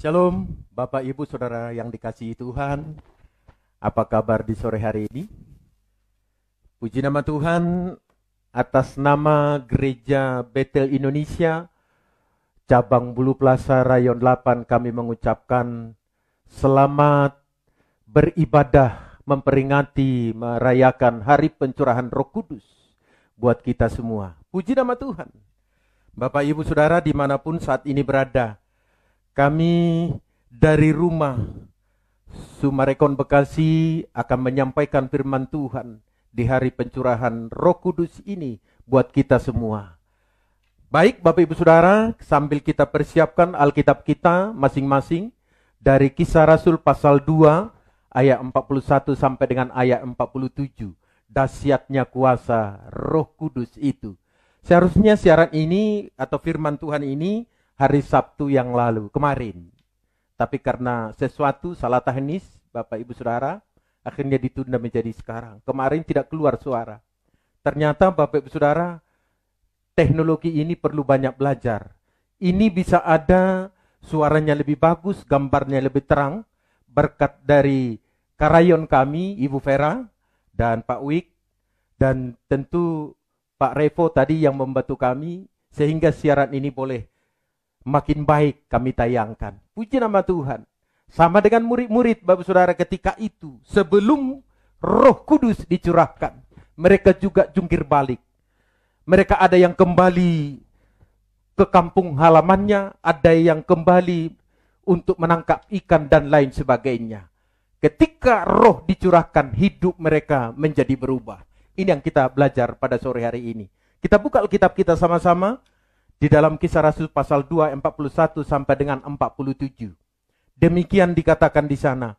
Shalom, Bapak Ibu Saudara yang dikasihi Tuhan. Apa kabar di sore hari ini? Puji nama Tuhan, atas nama Gereja Betel Indonesia, Cabang Bulu Plaza Rayon 8, kami mengucapkan selamat beribadah, memperingati, merayakan Hari Pencurahan Roh Kudus buat kita semua. Puji nama Tuhan. Bapak Ibu Saudara dimanapun saat ini berada, kami dari rumah Sumarekon Bekasi akan menyampaikan firman Tuhan di hari pencurahan Roh Kudus ini buat kita semua. Baik Bapak Ibu Saudara, sambil kita persiapkan Alkitab kita masing-masing dari Kisah Rasul pasal 2 ayat 41 sampai dengan ayat 47. Dahsyatnya kuasa Roh Kudus itu. Seharusnya siaran ini atau firman Tuhan ini hari Sabtu yang lalu, kemarin. Tapi karena sesuatu salah teknis, Bapak Ibu Saudara, akhirnya ditunda menjadi sekarang. Kemarin tidak keluar suara. Ternyata Bapak Ibu Saudara, teknologi ini perlu banyak belajar. Ini bisa ada suaranya lebih bagus, gambarnya lebih terang, berkat dari karayon kami, Ibu Vera, dan Pak Wik, dan tentu Pak Revo tadi yang membantu kami, sehingga siaran ini boleh makin baik kami tayangkan. Puji nama Tuhan. Sama dengan murid-murid Bapak Saudara ketika itu, sebelum Roh Kudus dicurahkan, mereka juga jungkir balik. Mereka ada yang kembali ke kampung halamannya, ada yang kembali untuk menangkap ikan dan lain sebagainya. Ketika Roh dicurahkan, hidup mereka menjadi berubah. Ini yang kita belajar pada sore hari ini. Kita buka Alkitab kita sama-sama di dalam Kisah Rasul pasal 2 41 sampai dengan 47. Demikian dikatakan di sana.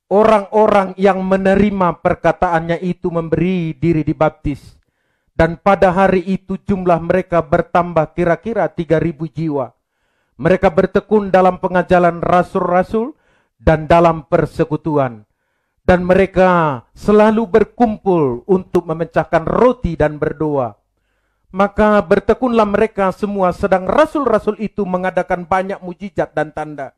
Orang-orang yang menerima perkataannya itu memberi diri dibaptis. Dan pada hari itu jumlah mereka bertambah kira-kira 3.000 jiwa. Mereka bertekun dalam pengajaran rasul-rasul dan dalam persekutuan. Dan mereka selalu berkumpul untuk memecahkan roti dan berdoa. Maka bertekunlah mereka semua, sedang rasul-rasul itu mengadakan banyak mujizat dan tanda.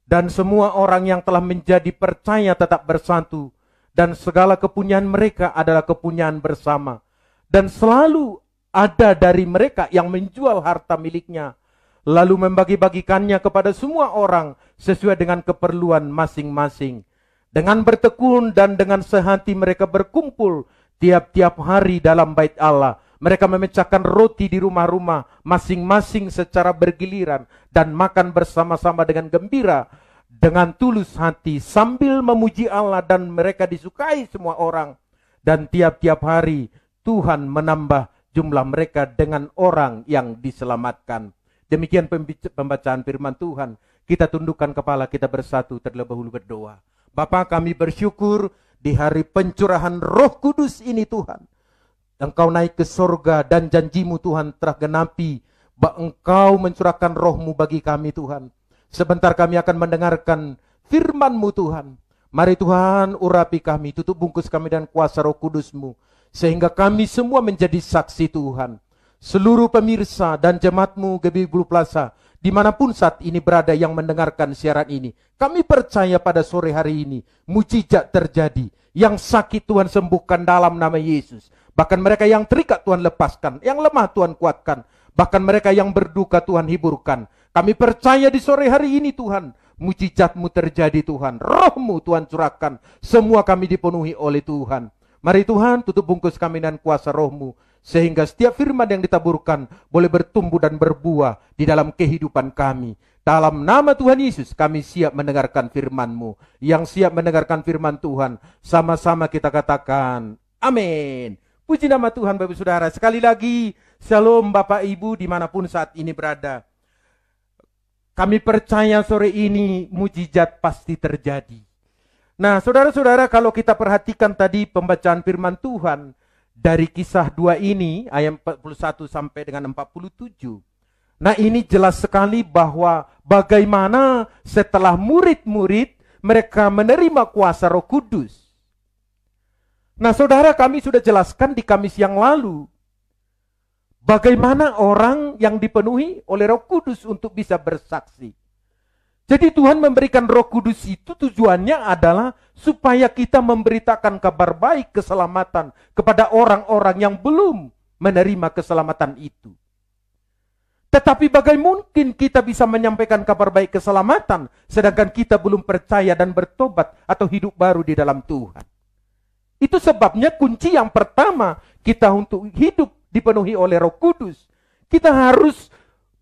Dan semua orang yang telah menjadi percaya tetap bersatu. Dan segala kepunyaan mereka adalah kepunyaan bersama. Dan selalu ada dari mereka yang menjual harta miliknya, lalu membagi-bagikannya kepada semua orang sesuai dengan keperluan masing-masing. Dengan bertekun dan dengan sehati mereka berkumpul tiap-tiap hari dalam bait Allah. Mereka memecahkan roti di rumah-rumah masing-masing secara bergiliran dan makan bersama-sama dengan gembira, dengan tulus hati sambil memuji Allah, dan mereka disukai semua orang. Dan tiap-tiap hari Tuhan menambah jumlah mereka dengan orang yang diselamatkan. Demikian pembacaan firman Tuhan. Kita tundukkan kepala, kita bersatu terlebih dahulu berdoa. Bapa, kami bersyukur di hari pencurahan Roh Kudus ini Tuhan. Engkau naik ke sorga dan janjimu Tuhan telah genapi, bahwa Engkau mencurahkan rohmu bagi kami Tuhan. Sebentar kami akan mendengarkan firman-Mu Tuhan. Mari Tuhan urapi kami, tutup bungkus kami dan kuasa Roh Kudus-Mu, sehingga kami semua menjadi saksi Tuhan. Seluruh pemirsa dan jemaat-Mu GBI Bulu Plaza, dimanapun saat ini berada yang mendengarkan siaran ini, kami percaya pada sore hari ini, mujizat terjadi. Yang sakit Tuhan sembuhkan dalam nama Yesus. Bahkan mereka yang terikat Tuhan lepaskan, yang lemah Tuhan kuatkan. Bahkan mereka yang berduka Tuhan hiburkan. Kami percaya di sore hari ini Tuhan, mujizat-Mu terjadi Tuhan. Roh-Mu Tuhan curahkan, semua kami dipenuhi oleh Tuhan. Mari Tuhan tutup bungkus kami dan kuasa Roh-Mu, sehingga setiap firman yang ditaburkan boleh bertumbuh dan berbuah di dalam kehidupan kami. Dalam nama Tuhan Yesus kami siap mendengarkan firman-Mu. Yang siap mendengarkan firman Tuhan, sama-sama kita katakan amin. Puji nama Tuhan Bapak Saudara. Sekali lagi, shalom Bapak Ibu dimanapun saat ini berada. Kami percaya sore ini mujizat pasti terjadi. Nah saudara-saudara, kalau kita perhatikan tadi pembacaan firman Tuhan dari Kisah 2 ini, ayat 41 sampai dengan 47. Nah ini jelas sekali bahwa bagaimana setelah murid-murid mereka menerima kuasa Roh Kudus. Nah saudara, kami sudah jelaskan di Kamis yang lalu bagaimana orang yang dipenuhi oleh Roh Kudus untuk bisa bersaksi. Jadi Tuhan memberikan Roh Kudus itu tujuannya adalah supaya kita memberitakan kabar baik keselamatan kepada orang-orang yang belum menerima keselamatan itu. Tetapi bagaimana mungkin kita bisa menyampaikan kabar baik keselamatan sedangkan kita belum percaya dan bertobat atau hidup baru di dalam Tuhan? Itu sebabnya kunci yang pertama kita untuk hidup dipenuhi oleh Roh Kudus. Kita harus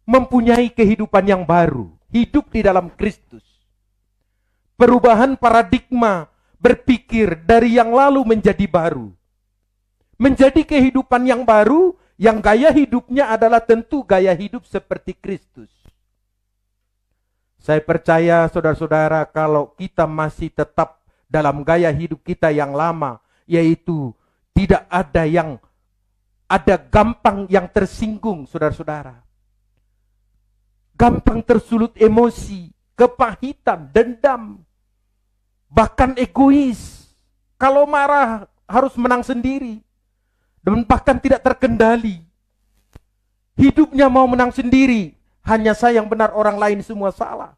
mempunyai kehidupan yang baru. Hidup di dalam Kristus. Perubahan paradigma berpikir dari yang lalu menjadi baru. Menjadi kehidupan yang baru, yang gaya hidupnya adalah tentu gaya hidup seperti Kristus. Saya percaya saudara-saudara kalau kita masih tetap dalam gaya hidup kita yang lama, yaitu tidak ada gampang yang tersinggung saudara-saudara. Gampang tersulut emosi, kepahitan, dendam, bahkan egois. Kalau marah harus menang sendiri, dan bahkan tidak terkendali. Hidupnya mau menang sendiri, hanya saya yang benar, orang lain semua salah.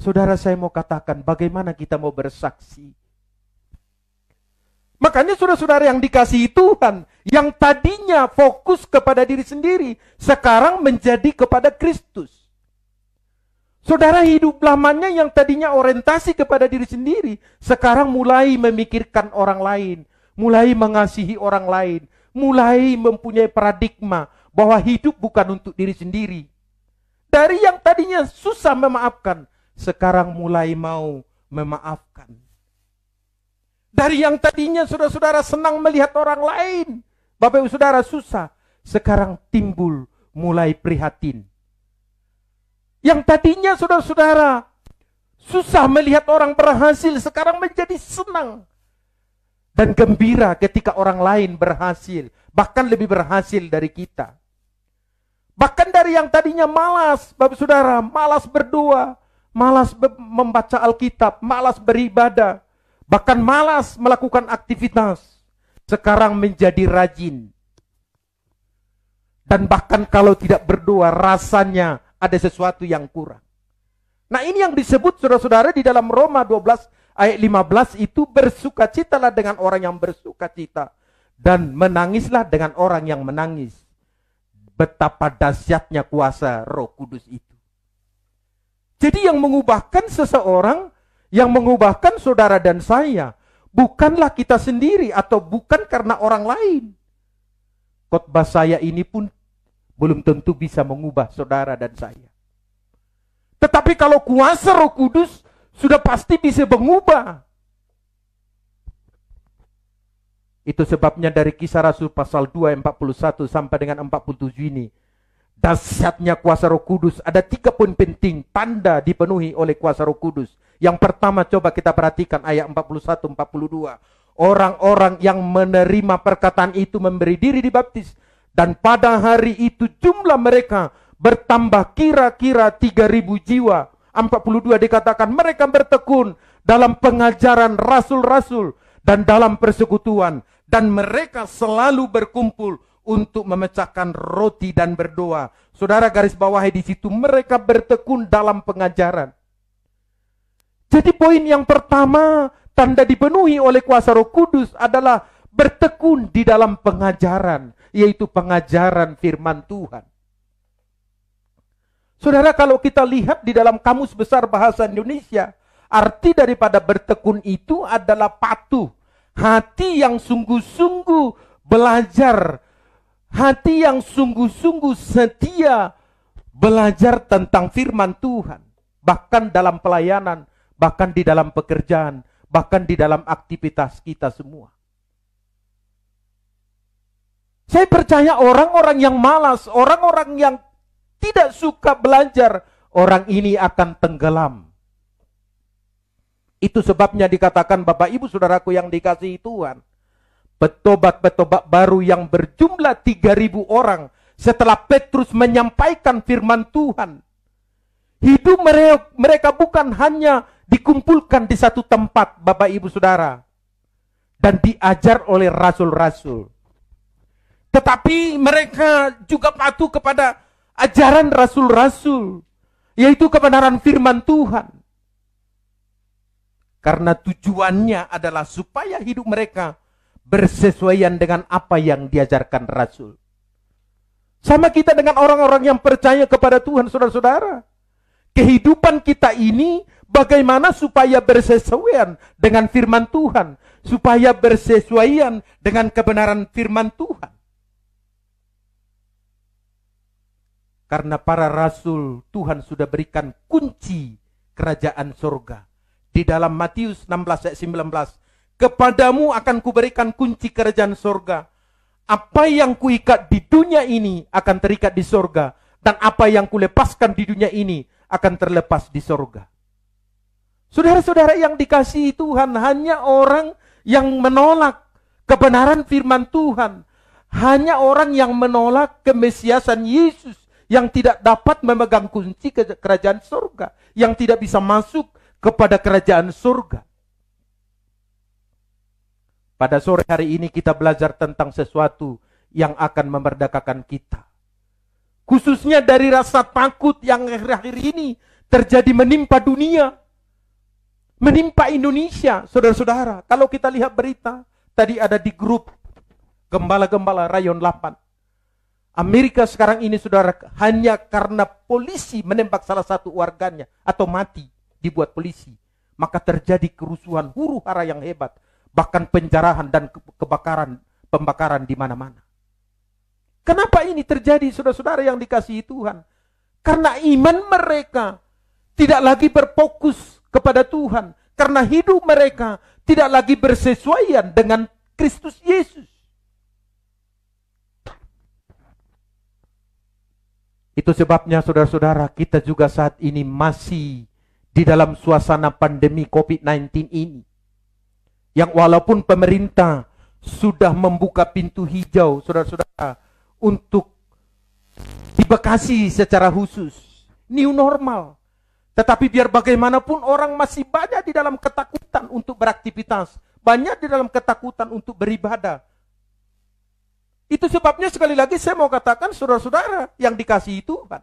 Saudara, saya mau katakan bagaimana kita mau bersaksi. Makanya saudara-saudara yang dikasihi Tuhan, yang tadinya fokus kepada diri sendiri, sekarang menjadi kepada Kristus. Saudara, hidup lamanya yang tadinya orientasi kepada diri sendiri, sekarang mulai memikirkan orang lain, mulai mengasihi orang lain, mulai mempunyai paradigma bahwa hidup bukan untuk diri sendiri. Dari yang tadinya susah memaafkan, sekarang mulai mau memaafkan. Dari yang tadinya saudara-saudara senang melihat orang lain, Bapak Ibu Saudara susah, sekarang timbul mulai prihatin. Yang tadinya saudara-saudara susah melihat orang berhasil, sekarang menjadi senang dan gembira ketika orang lain berhasil, bahkan lebih berhasil dari kita. Bahkan dari yang tadinya malas, Bapak Saudara, malas berdoa, malas membaca Alkitab, malas beribadah, bahkan malas melakukan aktivitas, sekarang menjadi rajin. Dan bahkan kalau tidak berdoa, rasanya ada sesuatu yang kurang. Nah, ini yang disebut saudara-saudara di dalam Roma 12 ayat 15 itu, bersukacitalah dengan orang yang bersukacita dan menangislah dengan orang yang menangis. Betapa dahsyatnya kuasa Roh Kudus itu. Jadi yang mengubahkan seseorang, yang mengubahkan saudara dan saya, bukanlah kita sendiri atau bukan karena orang lain. Khotbah saya ini pun belum tentu bisa mengubah saudara dan saya. Tetapi kalau kuasa Roh Kudus sudah pasti bisa mengubah. Itu sebabnya dari Kisah Rasul pasal 2 ayat 41 sampai dengan 47 ini, dahsyatnya kuasa Roh Kudus. Ada 3 poin penting tanda dipenuhi oleh kuasa Roh Kudus. Yang pertama, coba kita perhatikan ayat 41-42. Orang-orang yang menerima perkataan itu memberi diri dibaptis. Dan pada hari itu jumlah mereka bertambah kira-kira 3.000 jiwa. 42 dikatakan mereka bertekun dalam pengajaran rasul-rasul dan dalam persekutuan. Dan mereka selalu berkumpul untuk memecahkan roti dan berdoa. Saudara garis bawahi di situ, mereka bertekun dalam pengajaran. Jadi poin yang pertama, tanda dipenuhi oleh kuasa Roh Kudus adalah bertekun di dalam pengajaran, yaitu pengajaran firman Tuhan. Saudara, kalau kita lihat di dalam Kamus Besar Bahasa Indonesia, arti daripada bertekun itu adalah patuh, hati yang sungguh-sungguh belajar, hati yang sungguh-sungguh setia belajar tentang firman Tuhan, bahkan dalam pelayanan, bahkan di dalam pekerjaan, bahkan di dalam aktivitas kita semua. Saya percaya orang-orang yang malas, orang-orang yang tidak suka belajar, orang ini akan tenggelam. Itu sebabnya dikatakan Bapak Ibu Saudaraku yang dikasihi Tuhan, petobat-petobat baru yang berjumlah 3.000 orang setelah Petrus menyampaikan firman Tuhan. Hidup mereka bukan hanya dikumpulkan di satu tempat, Bapak Ibu Saudara, dan diajar oleh rasul-rasul. Tetapi mereka juga patuh kepada ajaran rasul-rasul. yaitu kebenaran firman Tuhan. Karena tujuannya adalah supaya hidup mereka bersesuaian dengan apa yang diajarkan Rasul. Sama kita dengan orang-orang yang percaya kepada Tuhan, saudara-saudara. Kehidupan kita ini bagaimana supaya bersesuaian dengan firman Tuhan, supaya bersesuaian dengan kebenaran firman Tuhan. Karena para rasul Tuhan sudah berikan kunci kerajaan surga. Di dalam Matius 16 ayat 19, kepadamu akan kuberikan kunci kerajaan surga. Apa yang kuikat di dunia ini akan terikat di surga, dan apa yang kulepaskan di dunia ini akan terlepas di surga. Saudara-saudara yang dikasihi Tuhan, hanya orang yang menolak kebenaran firman Tuhan, hanya orang yang menolak kemesiasan Yesus, yang tidak dapat memegang kunci kerajaan surga, yang tidak bisa masuk kepada kerajaan surga. Pada sore hari ini kita belajar tentang sesuatu yang akan memerdekakan kita. Khususnya dari rasa takut yang akhir-akhir ini terjadi menimpa dunia, menimpa Indonesia, saudara-saudara. Kalau kita lihat berita, tadi ada di grup Gembala-Gembala Rayon 8. Amerika sekarang ini, saudara, hanya karena polisi menembak salah satu warganya atau mati dibuat polisi, maka terjadi kerusuhan huru-hara yang hebat, bahkan penjarahan dan pembakaran di mana-mana. Kenapa ini terjadi, saudara-saudara yang dikasihi Tuhan? Karena iman mereka tidak lagi berfokus kepada Tuhan, karena hidup mereka tidak lagi bersesuaian dengan Kristus Yesus. Itu sebabnya saudara-saudara, kita juga saat ini masih di dalam suasana pandemi COVID-19 ini. Yang walaupun pemerintah sudah membuka pintu hijau, saudara-saudara, untuk di Bekasi secara khusus, new normal. Tetapi biar bagaimanapun orang masih banyak di dalam ketakutan untuk beraktivitas, banyak di dalam ketakutan untuk beribadah. Itu sebabnya sekali lagi saya mau katakan, saudara-saudara yang dikasihi Tuhan,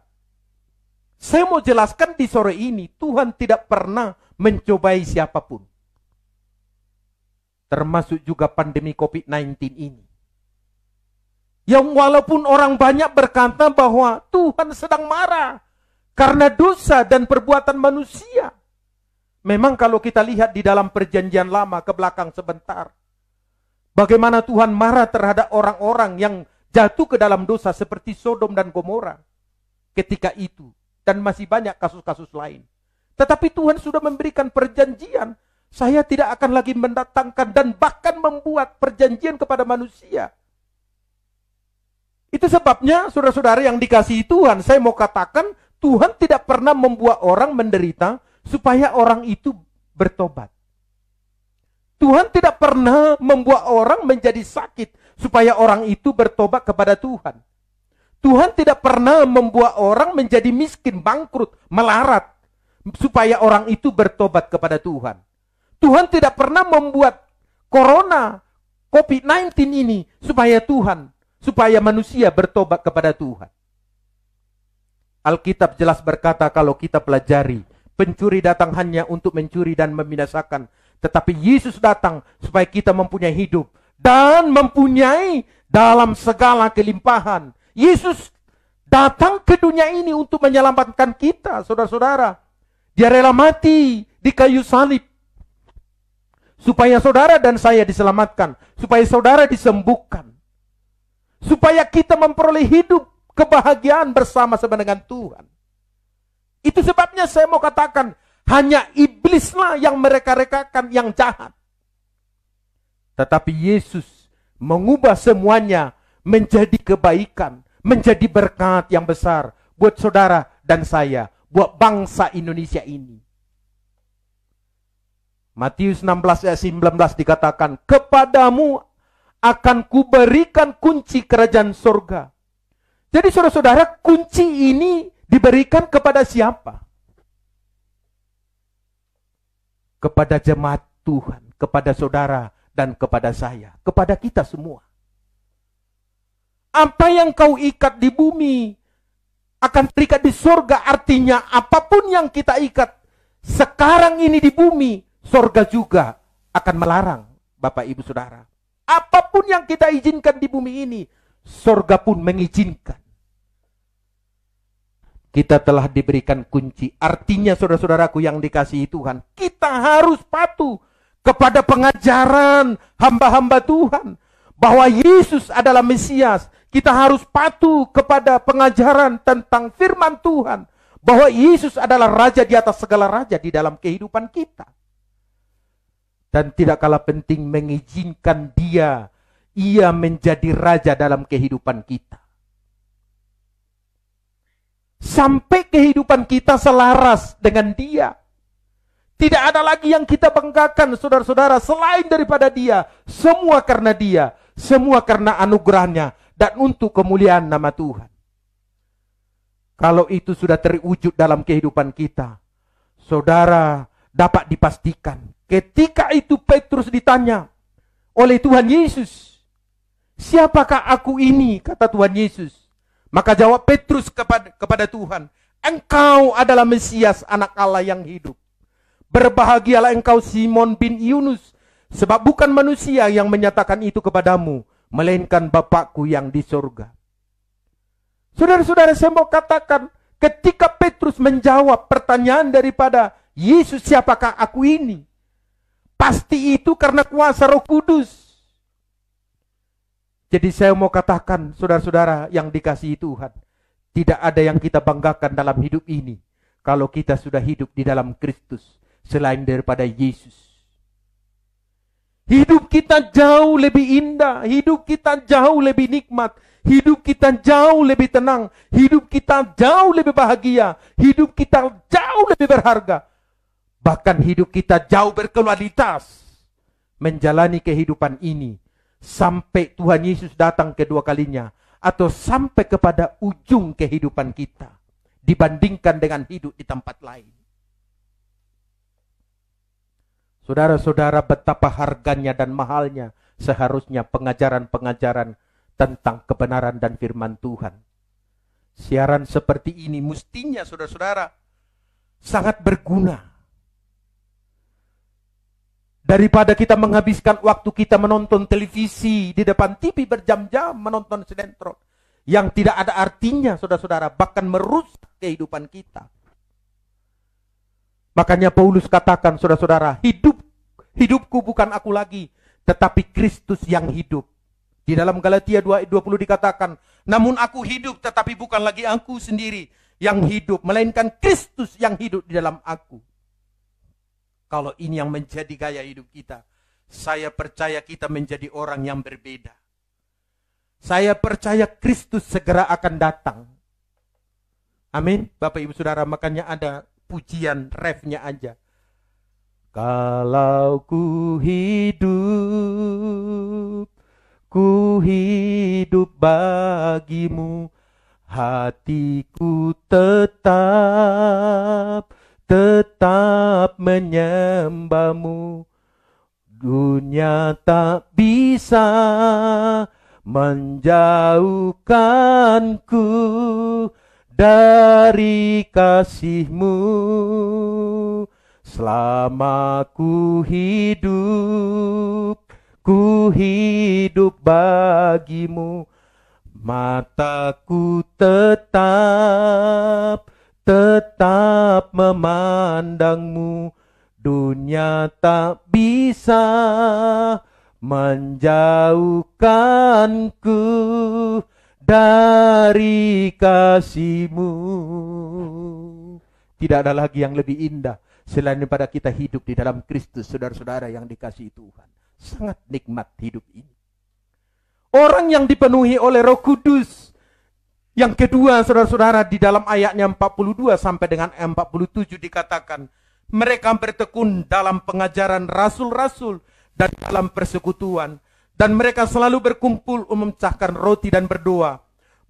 saya mau jelaskan di sore ini, Tuhan tidak pernah mencobai siapapun. Termasuk juga pandemi COVID-19 ini. Yang walaupun orang banyak berkata bahwa Tuhan sedang marah karena dosa dan perbuatan manusia. Memang kalau kita lihat di dalam perjanjian lama ke belakang sebentar, bagaimana Tuhan marah terhadap orang-orang yang jatuh ke dalam dosa seperti Sodom dan Gomora ketika itu. Dan masih banyak kasus-kasus lain. Tetapi Tuhan sudah memberikan perjanjian, saya tidak akan lagi mendatangkan dan bahkan membuat perjanjian kepada manusia. Itu sebabnya saudara-saudara yang dikasihi Tuhan, saya mau katakan Tuhan tidak pernah membuat orang menderita supaya orang itu bertobat. Tuhan tidak pernah membuat orang menjadi sakit supaya orang itu bertobat kepada Tuhan. Tuhan tidak pernah membuat orang menjadi miskin, bangkrut, melarat supaya orang itu bertobat kepada Tuhan. Tuhan tidak pernah membuat corona, COVID-19 ini supaya manusia bertobat kepada Tuhan. Alkitab jelas berkata kalau kita pelajari, pencuri datang hanya untuk mencuri dan membinasakan. Tetapi Yesus datang supaya kita mempunyai hidup dan mempunyai dalam segala kelimpahan. Yesus datang ke dunia ini untuk menyelamatkan kita, saudara-saudara. Dia rela mati di kayu salib supaya saudara dan saya diselamatkan, supaya saudara disembuhkan, supaya kita memperoleh hidup kebahagiaan bersama-sama dengan Tuhan. Itu sebabnya saya mau katakan, hanya iblislah yang mereka-rekakan yang jahat. Tetapi Yesus mengubah semuanya menjadi kebaikan, menjadi berkat yang besar buat saudara dan saya, buat bangsa Indonesia ini. Matius 16 ayat 19 dikatakan, kepadamu akan kuberikan kunci kerajaan surga. Jadi saudara-saudara, kunci ini diberikan kepada siapa? Kepada jemaat Tuhan, kepada saudara dan kepada saya, kepada kita semua. Apa yang kau ikat di bumi akan terikat di surga. Artinya apapun yang kita ikat sekarang ini di bumi, surga juga akan melarang, Bapak Ibu Saudara. Apapun yang kita izinkan di bumi ini, surga pun mengizinkan. Kita telah diberikan kunci. Artinya saudara-saudaraku yang dikasihi Tuhan, kita harus patuh kepada pengajaran hamba-hamba Tuhan bahwa Yesus adalah Mesias. Kita harus patuh kepada pengajaran tentang firman Tuhan bahwa Yesus adalah Raja di atas segala raja di dalam kehidupan kita. Dan tidak kalah penting mengizinkan ia menjadi Raja dalam kehidupan kita. Sampai kehidupan kita selaras dengan Dia. Tidak ada lagi yang kita banggakan, saudara-saudara, selain daripada Dia. Semua karena Dia, semua karena anugerahnya, dan untuk kemuliaan nama Tuhan. Kalau itu sudah terwujud dalam kehidupan kita, saudara dapat dipastikan, ketika itu Petrus ditanya oleh Tuhan Yesus, "Siapakah aku ini?" kata Tuhan Yesus. Maka jawab Petrus kepada Tuhan, "Engkau adalah Mesias, anak Allah yang hidup. Berbahagialah engkau Simon bin Yunus, sebab bukan manusia yang menyatakan itu kepadamu, melainkan Bapakku yang di surga." Saudara-saudara, saya mau katakan, ketika Petrus menjawab pertanyaan daripada Yesus, "Siapakah aku ini?" pasti itu karena kuasa Roh Kudus. Jadi saya mau katakan, saudara-saudara yang dikasihi Tuhan, tidak ada yang kita banggakan dalam hidup ini kalau kita sudah hidup di dalam Kristus selain daripada Yesus. Hidup kita jauh lebih indah, hidup kita jauh lebih nikmat, hidup kita jauh lebih tenang, hidup kita jauh lebih bahagia, hidup kita jauh lebih berharga. Bahkan hidup kita jauh berkualitas menjalani kehidupan ini sampai Tuhan Yesus datang kedua kalinya, atau sampai kepada ujung kehidupan kita dibandingkan dengan hidup di tempat lain. Saudara-saudara, betapa harganya dan mahalnya seharusnya pengajaran-pengajaran tentang kebenaran dan firman Tuhan. Siaran seperti ini mestinya, saudara-saudara, sangat berguna. Daripada kita menghabiskan waktu kita menonton televisi di depan TV berjam-jam menonton sinetron yang tidak ada artinya, saudara-saudara, bahkan merusak kehidupan kita. Makanya Paulus katakan, saudara-saudara, hidupku bukan aku lagi, tetapi Kristus yang hidup. Di dalam Galatia 2:20 dikatakan, "Namun aku hidup, tetapi bukan lagi aku sendiri yang hidup, melainkan Kristus yang hidup di dalam aku." Kalau ini yang menjadi gaya hidup kita, saya percaya kita menjadi orang yang berbeda. Saya percaya Kristus segera akan datang. Amin. Bapak Ibu Saudara, makanya ada pujian refnya aja. Kalau ku hidup bagimu, hatiku tetap menyembahmu. Dunia tak bisa menjauhkanku dari kasih-Mu. Selama ku hidup bagimu, mataku tetap memandangmu. Dunia tak bisa menjauhkanku dari kasih-Mu. Tidak ada lagi yang lebih indah selain daripada kita hidup di dalam Kristus, saudara-saudara yang dikasihi Tuhan. Sangat nikmat hidup ini. Orang yang dipenuhi oleh Roh Kudus. Yang kedua, saudara-saudara, di dalam ayatnya 42 sampai dengan 47 dikatakan, mereka bertekun dalam pengajaran rasul-rasul dan dalam persekutuan, dan mereka selalu berkumpul memecahkan roti dan berdoa.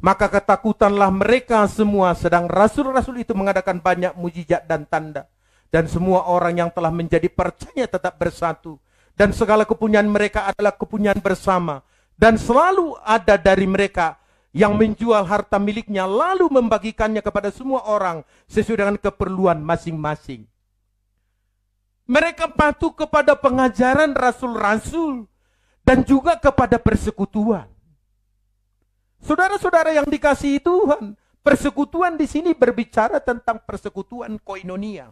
Maka ketakutanlah mereka semua, sedang rasul-rasul itu mengadakan banyak mujizat dan tanda. Dan semua orang yang telah menjadi percaya tetap bersatu. Dan segala kepunyaan mereka adalah kepunyaan bersama. Dan selalu ada dari mereka yang menjual harta miliknya lalu membagikannya kepada semua orang sesuai dengan keperluan masing-masing. Mereka patuh kepada pengajaran rasul-rasul dan juga kepada persekutuan. Saudara-saudara yang dikasihi Tuhan, persekutuan di sini berbicara tentang persekutuan koinonia.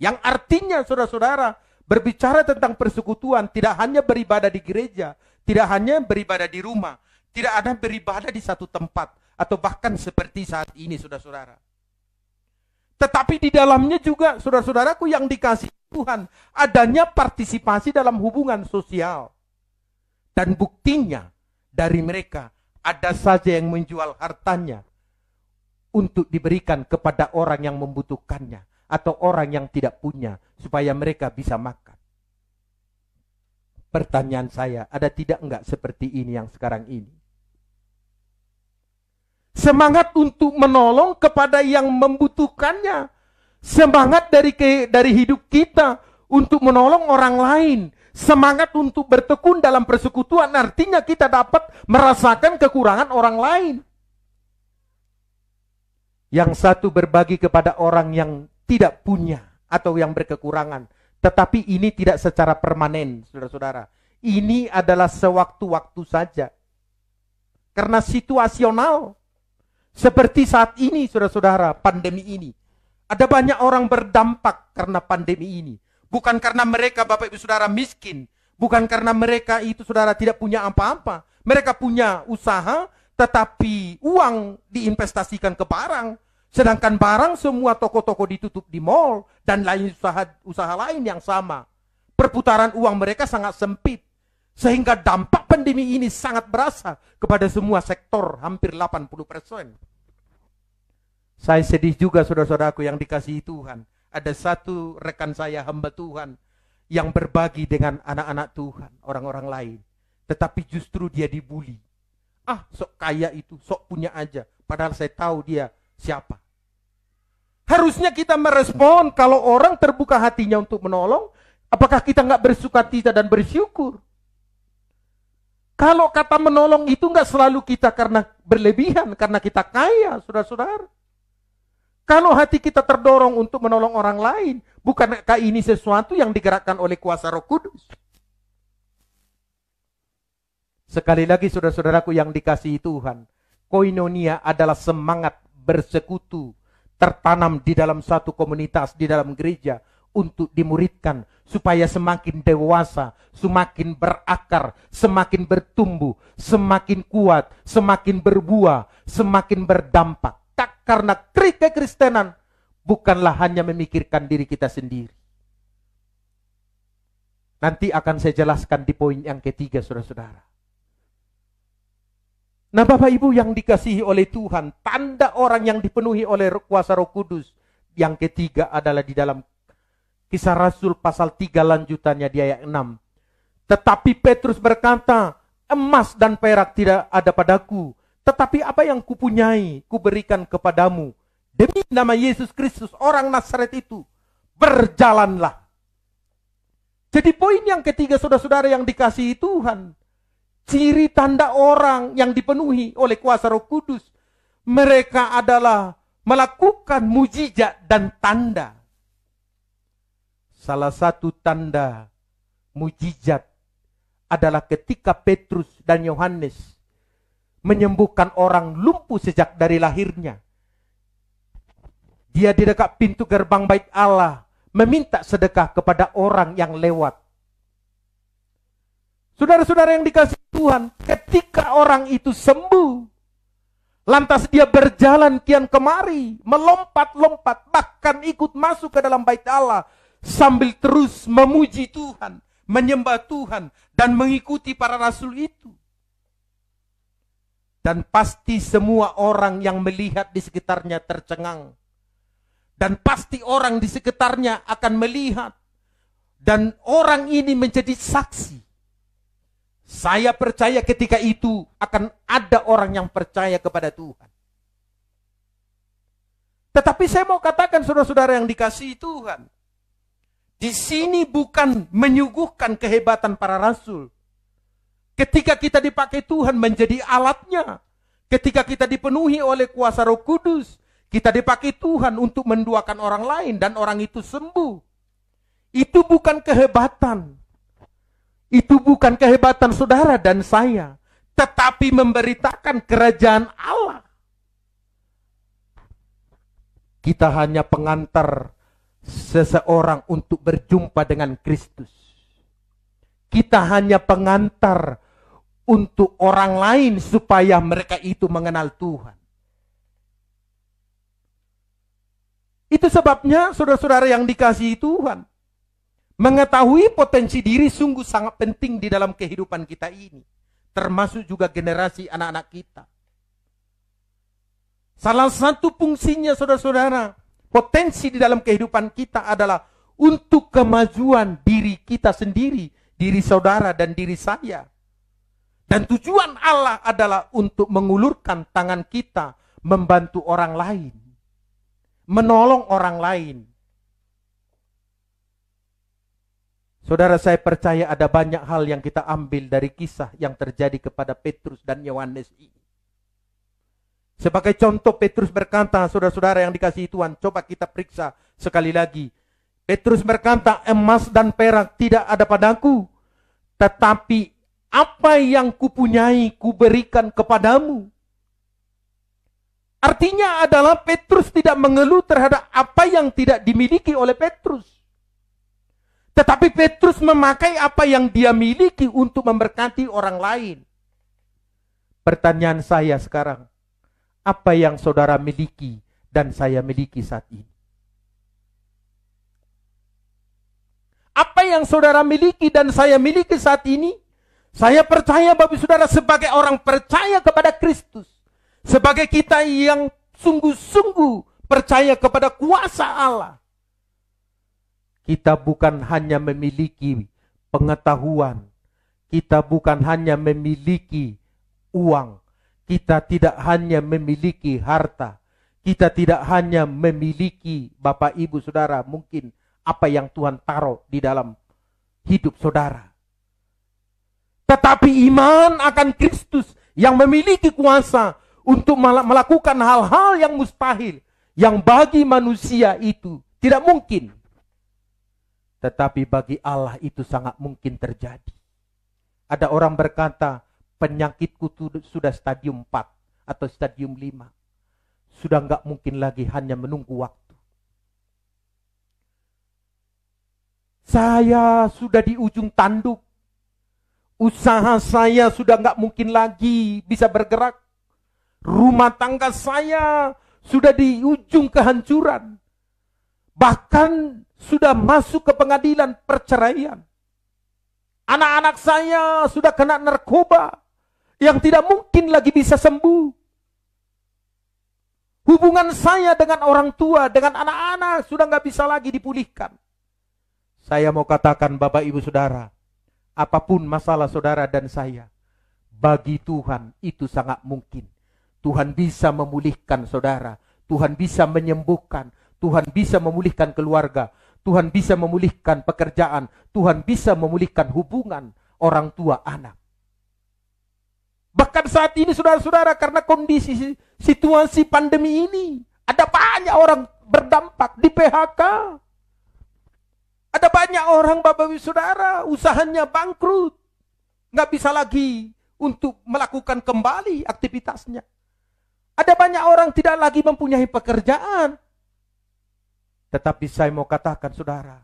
Yang artinya saudara-saudara berbicara tentang persekutuan tidak hanya beribadah di gereja, tidak hanya beribadah di rumah, tidak ada beribadah di satu tempat, atau bahkan seperti saat ini saudara-saudara. Tetapi di dalamnya juga saudara-saudaraku yang dikasihi Tuhan, adanya partisipasi dalam hubungan sosial. Dan buktinya dari mereka ada saja yang menjual hartanya untuk diberikan kepada orang yang membutuhkannya atau orang yang tidak punya supaya mereka bisa makan. Pertanyaan saya, ada tidak enggak seperti ini yang sekarang ini? Semangat untuk menolong kepada yang membutuhkannya. Semangat dari hidup kita untuk menolong orang lain. Semangat untuk bertekun dalam persekutuan artinya kita dapat merasakan kekurangan orang lain. Yang satu berbagi kepada orang yang tidak punya atau yang berkekurangan. Tetapi ini tidak secara permanen, saudara-saudara. Ini adalah sewaktu-waktu saja. Karena situasional. Seperti saat ini, saudara-saudara, pandemi ini. Ada banyak orang berdampak karena pandemi ini. Bukan karena mereka, Bapak Ibu Saudara, miskin. Bukan karena mereka itu, saudara, tidak punya apa-apa. Mereka punya usaha, tetapi uang diinvestasikan ke barang. Sedangkan barang semua toko-toko ditutup di mall dan lain usaha lain yang sama. Perputaran uang mereka sangat sempit. Sehingga dampak pandemi ini sangat berasa kepada semua sektor, hampir 80%. Saya sedih juga saudara-saudaraku yang dikasihi Tuhan. Ada satu rekan saya hamba Tuhan yang berbagi dengan anak-anak Tuhan, orang-orang lain. Tetapi justru dia dibully. Ah, sok kaya itu, sok punya aja. Padahal saya tahu dia siapa. Harusnya kita merespon kalau orang terbuka hatinya untuk menolong. Apakah kita nggak bersukacita dan bersyukur? Kalau kata menolong itu nggak selalu kita karena berlebihan, karena kita kaya, saudara-saudara. Kalau hati kita terdorong untuk menolong orang lain, bukankah ini sesuatu yang digerakkan oleh kuasa Roh Kudus? Sekali lagi saudara-saudaraku yang dikasihi Tuhan, koinonia adalah semangat bersekutu, tertanam di dalam satu komunitas, di dalam gereja, untuk dimuridkan supaya semakin dewasa, semakin berakar, semakin bertumbuh, semakin kuat, semakin berbuah, semakin berdampak. Karena kekristenan bukanlah hanya memikirkan diri kita sendiri. Nanti akan saya jelaskan di poin yang ketiga, saudara-saudara. Nah, Bapak Ibu yang dikasihi oleh Tuhan, tanda orang yang dipenuhi oleh kuasa Roh Kudus yang ketiga adalah di dalam Kisah Rasul pasal 3 lanjutannya di ayat 6. Tetapi Petrus berkata, emas dan perak tidak ada padaku, tetapi apa yang kupunyai, kuberikan kepadamu. Demi nama Yesus Kristus, orang Nazaret itu, berjalanlah. Jadi poin yang ketiga, saudara-saudara yang dikasihi Tuhan, ciri tanda orang yang dipenuhi oleh kuasa Roh Kudus, mereka adalah melakukan mujizat dan tanda. Salah satu tanda mujizat adalah ketika Petrus dan Yohanes menyembuhkan orang lumpuh sejak dari lahirnya. Dia di dekat pintu gerbang bait Allah meminta sedekah kepada orang yang lewat. Saudara-saudara yang dikasihi Tuhan, ketika orang itu sembuh, lantas dia berjalan kian kemari, melompat-lompat, bahkan ikut masuk ke dalam bait Allah, sambil terus memuji Tuhan, menyembah Tuhan, dan mengikuti para rasul itu. Dan pasti semua orang yang melihat di sekitarnya tercengang. Dan pasti orang di sekitarnya akan melihat. Dan orang ini menjadi saksi. Saya percaya ketika itu akan ada orang yang percaya kepada Tuhan. Tetapi saya mau katakan saudara-saudara yang dikasihi Tuhan, di sini bukan menyuguhkan kehebatan para rasul. Ketika kita dipakai Tuhan menjadi alatnya, Ketika kita dipenuhi oleh kuasa Roh Kudus, kita dipakai Tuhan untuk mendoakan orang lain dan orang itu sembuh. Itu bukan kehebatan. Itu bukan kehebatan saudara dan saya, tetapi memberitakan kerajaan Allah. Kita hanya pengantar seseorang untuk berjumpa dengan Kristus. Kita hanya pengantar untuk orang lain supaya mereka itu mengenal Tuhan. Itu sebabnya saudara-saudara yang dikasihi Tuhan, mengetahui potensi diri sungguh sangat penting di dalam kehidupan kita ini. Termasuk juga generasi anak-anak kita. Salah satu fungsinya saudara-saudara, potensi di dalam kehidupan kita adalah untuk kemajuan diri kita sendiri, diri saudara dan diri saya. Dan tujuan Allah adalah untuk mengulurkan tangan kita, membantu orang lain, menolong orang lain. Saudara, saya percaya ada banyak hal yang kita ambil dari kisah yang terjadi kepada Petrus dan Yohanes ini. Sebagai contoh, Petrus berkata, saudara-saudara yang dikasihi Tuhan, coba kita periksa sekali lagi. Petrus berkata, emas dan perak tidak ada padaku, tetapi apa yang kupunyai kuberikan kepadamu. Artinya adalah Petrus tidak mengeluh terhadap apa yang tidak dimiliki oleh Petrus. Tetapi Petrus memakai apa yang dia miliki untuk memberkati orang lain. Pertanyaan saya sekarang, apa yang saudara miliki dan saya miliki saat ini? Apa yang saudara miliki dan saya miliki saat ini? Saya percaya Bapak Saudara sebagai orang percaya kepada Kristus, sebagai kita yang sungguh-sungguh percaya kepada kuasa Allah, kita bukan hanya memiliki pengetahuan, kita bukan hanya memiliki uang, kita tidak hanya memiliki harta, kita tidak hanya memiliki Bapak Ibu Saudara mungkin apa yang Tuhan taruh di dalam hidup saudara. Tetapi iman akan Kristus yang memiliki kuasa untuk melakukan hal-hal yang mustahil, yang bagi manusia itu tidak mungkin. Tetapi bagi Allah itu sangat mungkin terjadi. Ada orang berkata, penyakitku sudah stadium 4 atau stadium 5. Sudah enggak mungkin lagi hanya menunggu waktu. Saya sudah di ujung tanduk. Usaha saya sudah enggak mungkin lagi bisa bergerak. Rumah tangga saya sudah di ujung kehancuran. Bahkan sudah masuk ke pengadilan perceraian. Anak-anak saya sudah kena narkoba yang tidak mungkin lagi bisa sembuh. Hubungan saya dengan orang tua, dengan anak-anak sudah nggak bisa lagi dipulihkan. Saya mau katakan Bapak Ibu Saudara, apapun masalah saudara dan saya, bagi Tuhan itu sangat mungkin. Tuhan bisa memulihkan saudara, Tuhan bisa menyembuhkan, Tuhan bisa memulihkan keluarga, Tuhan bisa memulihkan pekerjaan, Tuhan bisa memulihkan hubungan orang tua anak. Bahkan saat ini saudara-saudara, karena kondisi situasi pandemi ini, ada banyak orang berdampak di PHK. Ada banyak orang Bapak Ibu Saudara, usahanya bangkrut. Nggak bisa lagi untuk melakukan kembali aktivitasnya. Ada banyak orang tidak lagi mempunyai pekerjaan. Tetapi saya mau katakan saudara,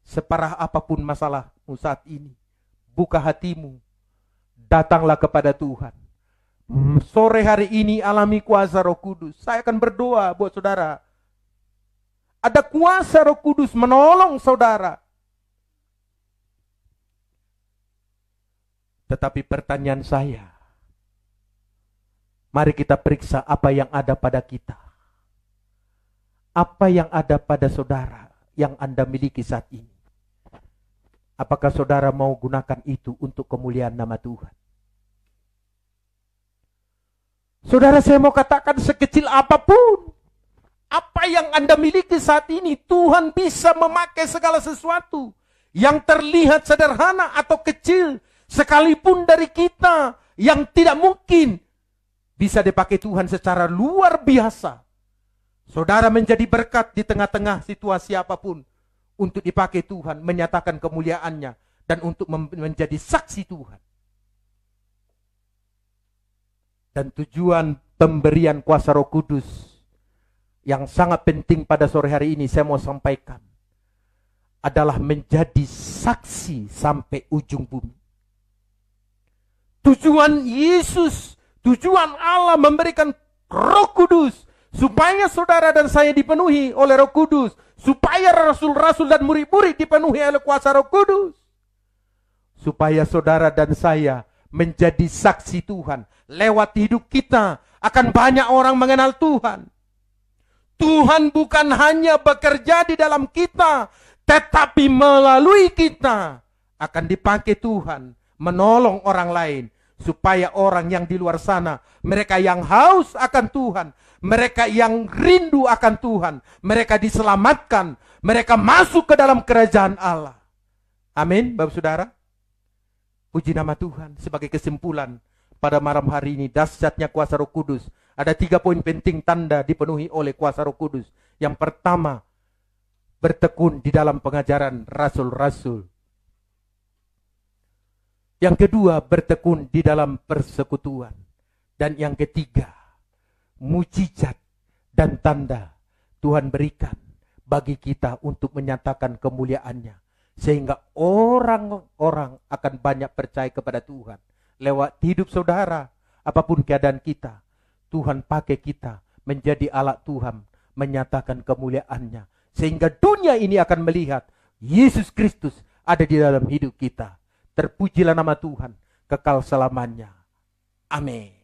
separah apapun masalahmu saat ini, buka hatimu, datanglah kepada Tuhan. Sore hari ini alami kuasa Roh Kudus. Saya akan berdoa buat saudara. Ada kuasa Roh Kudus menolong saudara. Tetapi pertanyaan saya, mari kita periksa apa yang ada pada kita. Apa yang ada pada saudara yang Anda miliki saat ini. Apakah saudara mau gunakan itu untuk kemuliaan nama Tuhan? Saudara, saya mau katakan sekecil apapun, apa yang Anda miliki saat ini, Tuhan bisa memakai segala sesuatu yang terlihat sederhana atau kecil, sekalipun dari kita yang tidak mungkin bisa dipakai Tuhan secara luar biasa. Saudara menjadi berkat di tengah-tengah situasi apapun untuk dipakai Tuhan, menyatakan kemuliaannya dan untuk menjadi saksi Tuhan. Dan tujuan pemberian kuasa Roh Kudus yang sangat penting pada sore hari ini saya mau sampaikan adalah menjadi saksi sampai ujung bumi. Tujuan Yesus, tujuan Allah memberikan Roh Kudus supaya saudara dan saya dipenuhi oleh Roh Kudus, supaya rasul-rasul dan murid-murid dipenuhi oleh kuasa Roh Kudus, supaya saudara dan saya menjadi saksi Tuhan. Lewat hidup kita akan banyak orang mengenal Tuhan. Tuhan bukan hanya bekerja di dalam kita, tetapi melalui kita akan dipakai Tuhan menolong orang lain, supaya orang yang di luar sana, mereka yang haus akan Tuhan, mereka yang rindu akan Tuhan, mereka diselamatkan, mereka masuk ke dalam kerajaan Allah. Amin, Bapak Saudara. Puji nama Tuhan. Sebagai kesimpulan pada malam hari ini, dahsyatnya kuasa Roh Kudus. Ada 3 poin penting tanda dipenuhi oleh kuasa Roh Kudus. Yang pertama, bertekun di dalam pengajaran rasul-rasul. Yang kedua, bertekun di dalam persekutuan. Dan yang ketiga, mujizat dan tanda Tuhan berikan bagi kita untuk menyatakan kemuliaannya. Sehingga orang-orang akan banyak percaya kepada Tuhan. Lewat hidup saudara, apapun keadaan kita, Tuhan pakai kita menjadi alat Tuhan, menyatakan kemuliaannya. Sehingga dunia ini akan melihat Yesus Kristus ada di dalam hidup kita. Terpujilah nama Tuhan kekal selamanya. Amin.